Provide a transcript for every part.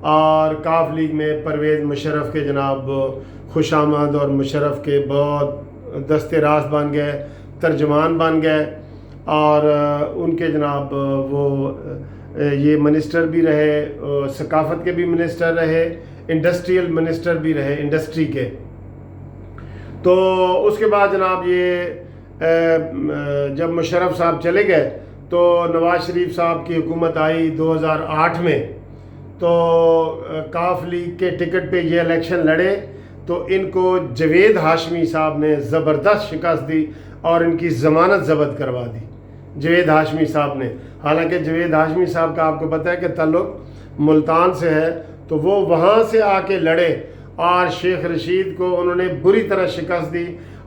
اور کاف لیگ میں پرویز مشرف کے جناب خوش آمد اور مشرف کے بہت دستے راست بن گئے، ترجمان بن گئے، اور ان کے جناب وہ یہ منسٹر بھی رہے، ثقافت کے بھی منسٹر رہے، انڈسٹریل منسٹر بھی رہے، انڈسٹری کے۔ تو اس کے بعد جناب یہ جب مشرف صاحب چلے گئے تو نواز شریف صاحب کی حکومت آئی 2008 میں، تو کاف لیگ کے ٹکٹ پہ یہ الیکشن لڑے تو ان کو جوید ہاشمی صاحب نے زبردست شکست دی اور ان کی ضمانت ضبط کروا دی جوید ہاشمی صاحب نے۔ حالانکہ جوید ہاشمی صاحب کا آپ کو پتہ ہے کہ تعلق ملتان سے ہے، تو وہ وہاں سے آ کے لڑے اور شیخ رشید کو انہوں نے بری طرح شکست دی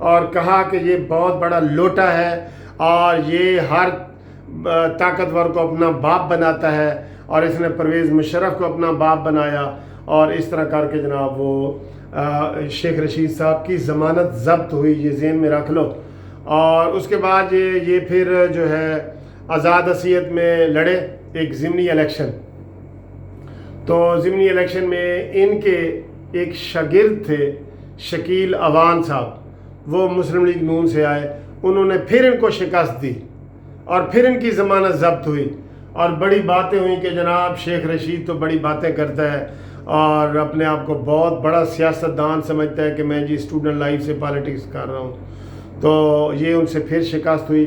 اور کہا کہ یہ بہت بڑا لوٹا ہے اور یہ ہر طاقتور کو اپنا باپ بناتا ہے، اور اس نے پرویز مشرف کو اپنا باپ بنایا، اور اس طرح کر کے جناب وہ شیخ رشید صاحب کی ضمانت ضبط ہوئی، یہ ذہن میں رکھ لو۔ اور اس کے بعد یہ پھر جو ہے آزاد اسیت میں لڑے ایک ضمنی الیکشن، تو ضمنی الیکشن میں ان کے ایک شاگرد تھے شکیل اوان صاحب، وہ مسلم لیگ نون سے آئے، انہوں نے پھر ان کو شکست دی اور پھر ان کی ضمانت ضبط ہوئی، اور بڑی باتیں ہوئیں کہ جناب شیخ رشید تو بڑی باتیں کرتا ہے اور اپنے آپ کو بہت بڑا سیاست دان سمجھتا ہے کہ میں جی اسٹوڈنٹ لائف سے پالیٹکس کر رہا ہوں، تو یہ ان سے پھر شکست ہوئی،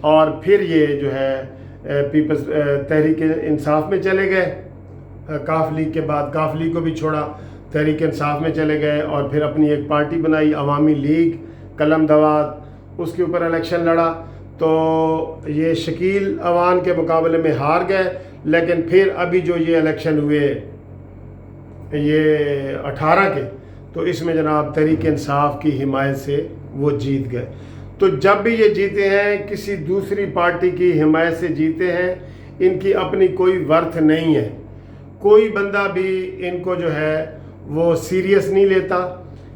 اور پھر یہ جو ہے پیپلز تحریک انصاف میں چلے گئے، کاف لیگ کے بعد کاف لیگ کو بھی چھوڑا، تحریک انصاف میں چلے گئے اور پھر اپنی ایک پارٹی بنائی عوامی لیگ قلم دوات، اس کے اوپر الیکشن لڑا، تو یہ شکیل اوان کے مقابلے میں ہار گئے، لیکن پھر ابھی جو یہ الیکشن ہوئے یہ 18 کے، تو اس میں جناب تحریک انصاف کی حمایت سے وہ جیت گئے۔ تو جب بھی یہ جیتے ہیں کسی دوسری پارٹی کی حمایت سے جیتے ہیں، ان کی اپنی کوئی ورتھ نہیں ہے، کوئی بندہ بھی ان کو جو ہے وہ سیریس نہیں لیتا،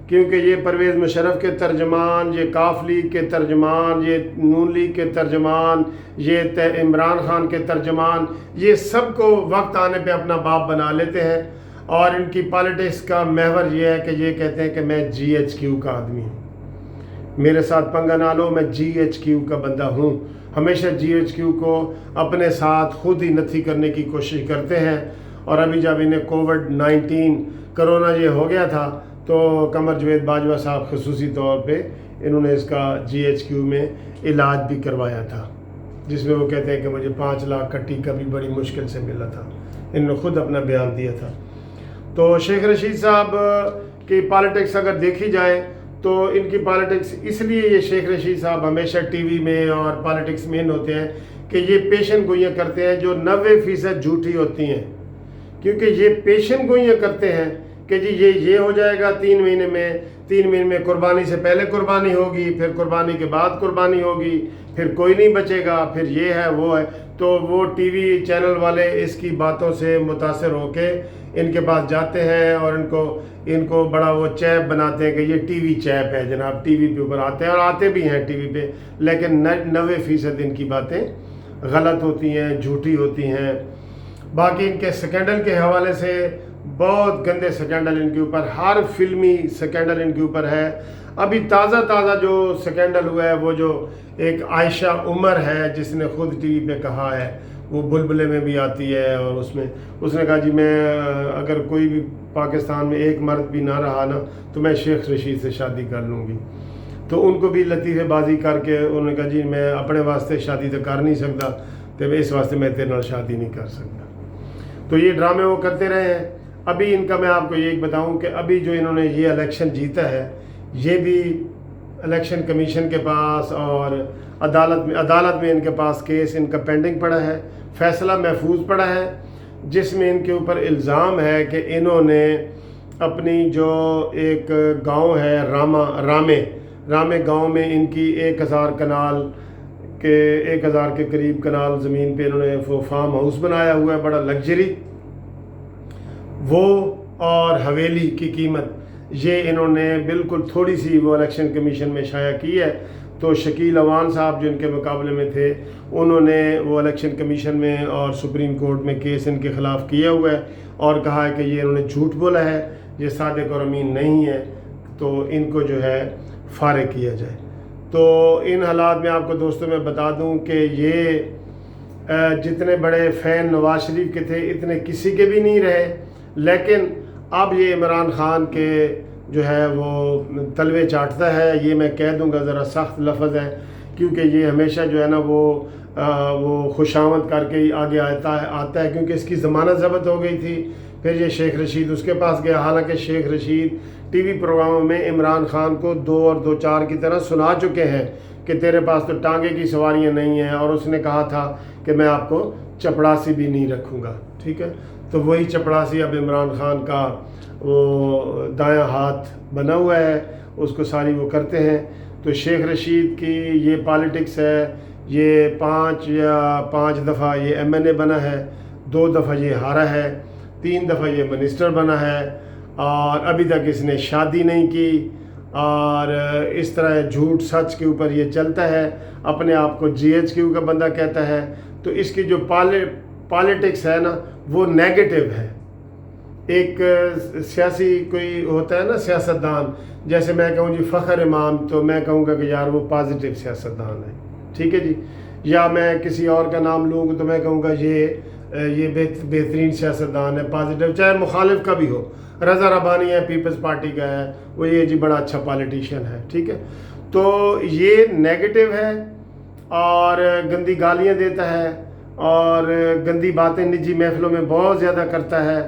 کیونکہ یہ پرویز مشرف کے ترجمان، یہ کاف لیگ کے ترجمان، یہ نون لیگ کے ترجمان، یہ عمران خان کے ترجمان، یہ سب کو وقت آنے پہ اپنا باپ بنا لیتے ہیں، اور ان کی پالیٹکس کا محور یہ ہے کہ یہ کہتے ہیں کہ میں جی ایچ کیو کا آدمی ہوں، میرے ساتھ پنگا نہ لو، میں جی ایچ کیو کا بندہ ہوں۔ ہمیشہ جی ایچ کیو کو اپنے ساتھ خود ہی نتھی کرنے کی کوشش کرتے ہیں، اور ابھی جب انہیں کووڈ-19 کرونا یہ ہو گیا تھا تو قمر جوید باجوہ صاحب خصوصی طور پہ انہوں نے اس کا جی ایچ کیو میں علاج بھی کروایا تھا، جس میں وہ کہتے ہیں کہ مجھے 5 لاکھ کا ٹیکہ بھی بڑی مشکل سے ملا تھا، انہوں نے خود اپنا بیان دیا تھا۔ تو شیخ رشید صاحب کی پالیٹکس اگر دیکھی جائے تو ان کی پالیٹکس اس لیے یہ شیخ رشید صاحب ہمیشہ ٹی وی میں اور پالیٹکس مین ہوتے ہیں کہ یہ پیشن گوئیاں کرتے ہیں جو 90% جھوٹی ہوتی ہیں، کیونکہ یہ پیشن گوئیاں کرتے ہیں کہ جی یہ ہو جائے گا 3 مہینے میں قربانی سے پہلے قربانی ہوگی، پھر قربانی کے بعد قربانی ہوگی، پھر کوئی نہیں بچے گا، پھر یہ ہے وہ ہے، تو وہ ٹی وی چینل والے اس کی باتوں سے متاثر ہو کے ان کے پاس جاتے ہیں اور ان کو بڑا وہ چیپ بناتے ہیں کہ یہ ٹی وی چیپ ہے جناب، ٹی وی پہ اوپر آتے ہیں اور آتے بھی ہیں ٹی وی پہ، لیکن 90% ان کی باتیں غلط ہوتی ہیں، جھوٹی ہوتی ہیں۔ باقی ان کے سکینڈل کے حوالے سے بہت گندے سکینڈل ان کے اوپر، ہر فلمی سکینڈل ان کے اوپر ہے۔ ابھی تازہ جو سکینڈل ہوا ہے وہ جو ایک عائشہ عمر ہے جس نے خود ٹی وی پہ کہا ہے، وہ بلبلے میں بھی آتی ہے، اور اس نے کہا جی میں اگر کوئی بھی پاکستان میں ایک مرد بھی نہ رہا نا تو میں شیخ رشید سے شادی کر لوں گی، تو ان کو بھی لطیفے بازی کر کے انہوں نے کہا جی میں اپنے واسطے شادی تو کر نہیں سکتا، تو اس واسطے میں تیرے نال شادی نہیں کر سکتا۔ تو یہ ڈرامے وہ کرتے رہے ہیں۔ ابھی ان کا میں آپ کو یہ بتاؤں کہ ابھی جو انہوں نے یہ الیکشن جیتا ہے، یہ بھی الیکشن کمیشن کے پاس اور عدالت میں ان کے پاس کیس ان کا پینڈنگ پڑا ہے، فیصلہ محفوظ پڑا ہے، جس میں ان کے اوپر الزام ہے کہ انہوں نے اپنی جو ایک گاؤں ہے رامے گاؤں میں ان کی 1000 کے قریب کنال زمین پہ انہوں نے وہ فارم ہاؤس بنایا ہوا ہے بڑا لگژری، وہ اور حویلی کی قیمت یہ انہوں نے بالکل تھوڑی سی وہ الیکشن کمیشن میں شائع کی ہے، تو شکیل اوان صاحب جو ان کے مقابلے میں تھے انہوں نے وہ الیکشن کمیشن میں اور سپریم کورٹ میں کیس ان کے خلاف کیا ہوا ہے اور کہا ہے کہ یہ انہوں نے جھوٹ بولا ہے، یہ صادق اور امین نہیں ہے، تو ان کو جو ہے فارغ کیا جائے۔ تو ان حالات میں آپ کو دوستوں میں بتا دوں کہ یہ جتنے بڑے فین نواز شریف کے تھے اتنے کسی کے بھی نہیں رہے، لیکن اب یہ عمران خان کے جو ہے وہ تلوے چاٹتا ہے، یہ میں کہہ دوں گا، ذرا سخت لفظ ہے کیونکہ یہ ہمیشہ جو ہے نا وہ خوشامد کر کے ہی آگے آتا ہے کیونکہ اس کی ضمانت ضبط ہو گئی تھی، پھر یہ شیخ رشید اس کے پاس گیا، حالانکہ شیخ رشید ٹی وی پروگراموں میں عمران خان کو 2 اور 2 4 کی طرح سنا چکے ہیں کہ تیرے پاس تو ٹانگے کی سواریاں نہیں ہیں، اور اس نے کہا تھا کہ میں آپ کو چپڑاسی بھی نہیں رکھوں گا، ٹھیک ہے۔ تو وہی چپڑاسی اب عمران خان کا وہ دایاں ہاتھ بنا ہوا ہے، اس کو ساری وہ کرتے ہیں۔ تو شیخ رشید کی یہ پالیٹکس ہے، یہ 5 دفعہ یہ MNA بنا ہے، 2 دفعہ یہ ہارا ہے، 3 دفعہ یہ منسٹر بنا ہے، اور ابھی تک اس نے شادی نہیں کی، اور اس طرح جھوٹ سچ کے اوپر یہ چلتا ہے، اپنے آپ کو GHQ کا بندہ کہتا ہے۔ تو اس کی جو پالیٹکس ہے نا وہ نیگیٹو ہے۔ ایک سیاسی کوئی ہوتا ہے نا سیاستدان، جیسے میں کہوں جی فخر امام، تو میں کہوں گا کہ یار وہ پازیٹیو سیاستدان ہے، ٹھیک ہے جی۔ یا میں کسی اور کا نام لوں گا تو میں کہوں گا یہ بہترین سیاستدان ہے، پازیٹیو، چاہے مخالف کا بھی ہو۔ رضا ربانی ہے، پیپلز پارٹی کا ہے، وہ یہ جی بڑا اچھا پالیٹیشین ہے، ٹھیک ہے۔ تو یہ نیگیٹو ہے اور گندی گالیاں دیتا ہے اور گندی باتیں نجی محفلوں میں بہت زیادہ کرتا ہے،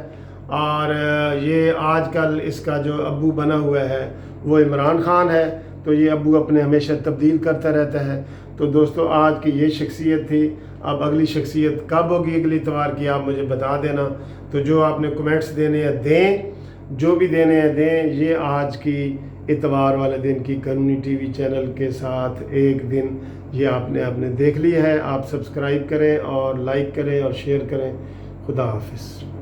اور یہ آج کل اس کا جو ابو بنا ہوا ہے وہ عمران خان ہے، تو یہ ابو اپنے ہمیشہ تبدیل کرتا رہتا ہے۔ تو دوستو آج کی یہ شخصیت تھی، اب اگلی شخصیت کب ہوگی اگلی اتوار کی آپ مجھے بتا دینا۔ تو جو آپ نے کمنٹس دینے ہیں دیں، جو بھی دینے ہیں دیں۔ یہ آج کی اتوار والے دن کی قانونی ٹی وی چینل کے ساتھ ایک دن یہ آپ نے دیکھ لی ہے۔ آپ سبسکرائب کریں اور لائک کریں اور شیئر کریں۔ خدا حافظ۔